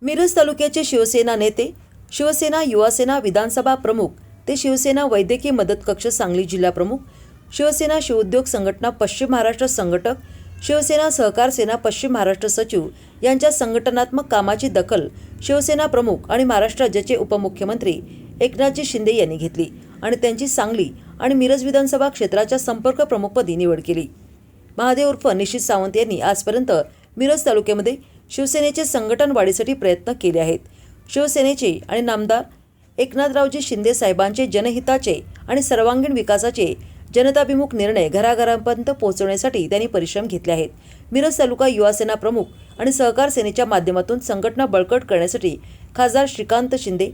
मिरज तालुक्याचे शिवसेना नेते, शिवसेना युवासेना विधानसभा प्रमुख ते शिवसेना वैद्यकीय मदत कक्ष सांगली जिल्हा प्रमुख, शिवसेना शिवउद्योग संघटना पश्चिम महाराष्ट्र संघटक, शिवसेना सहकार सेना पश्चिम महाराष्ट्र सचिव यांच्या संघटनात्मक कामाची दखल शिवसेना प्रमुख आणि महाराष्ट्र राज्याचे उपमुख्यमंत्री एकनाथजी शिंदे यांनी घेतली आणि त्यांची सांगली आणि मिरज विधानसभा क्षेत्राच्या संपर्क प्रमुखपदी निवड केली। महादेव उर्फ निशित सावंत यांनी आजपर्यंत मिरज तालुक्यामध्ये शिवसेनेचे संघटन वाढीसाठी प्रयत्न केले आहेत। शिवसेनेचे आणि नामदार एकनाथरावजी शिंदे साहेबांचे जनहिताचे आणि सर्वांगीण विकासाचे जनताभिमुख निर्णय घराघरांपर्यंत पोहोचवण्यासाठी त्यांनी परिश्रम घेतले आहेत। मिरज तालुका युवासेना प्रमुख आणि सहकार सेनेच्या माध्यमातून संघटना बळकट करण्यासाठी खासदार श्रीकांत शिंदे,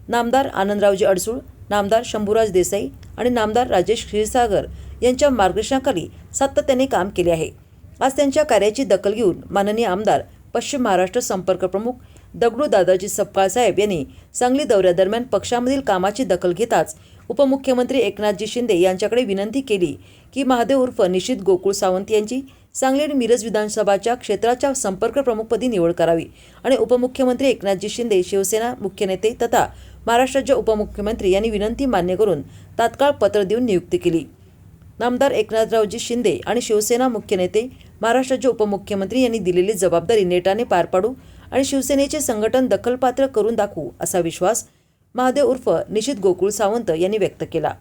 नामदार आनंदरावजी अडसूळ, नामदार शंभूराज देसाई आणि नामदार राजेश क्षीरसागर यांच्या मार्गदर्शनाखाली सातत्याने काम केले आहे। आज त्यांच्या कार्याची दखल घेऊन माननीय आमदार पश्चिम महाराष्ट्र संपर्क प्रमुख दगडू दादाजी सपकाळ साहेब यांनी सांगली दौऱ्यादरम्यान पक्षामधील कामाची दखल घेताच उपमुख्यमंत्री एकनाथजी शिंदे यांच्याकडे विनंती केली की महादेव उर्फ निशित गोकुळ सावंत यांची सांगली आणि मिरज विधानसभाच्या क्षेत्राच्या संपर्क प्रमुखपदी निवड करावी आणि उपमुख्यमंत्री एकनाथजी शिंदे शिवसेना मुख्य नेते तथा महाराष्ट्राचे उपमुख्यमंत्री यांनी विनंती मान्य करून तात्काळ पत्र देऊन नियुक्ती केली। नामदार एकनाथरावजी शिंदे आणि शिवसेना मुख्य नेते महाराष्ट्राचे उपमुख्यमंत्री यांनी दिलेली जबाबदारी नेटाने पार पाडू आणि शिवसेनेचे संघटन दखलपात्र करून दाखवू असा विश्वास महादेव उर्फ निशित गोकुळ सावंत यांनी व्यक्त केला।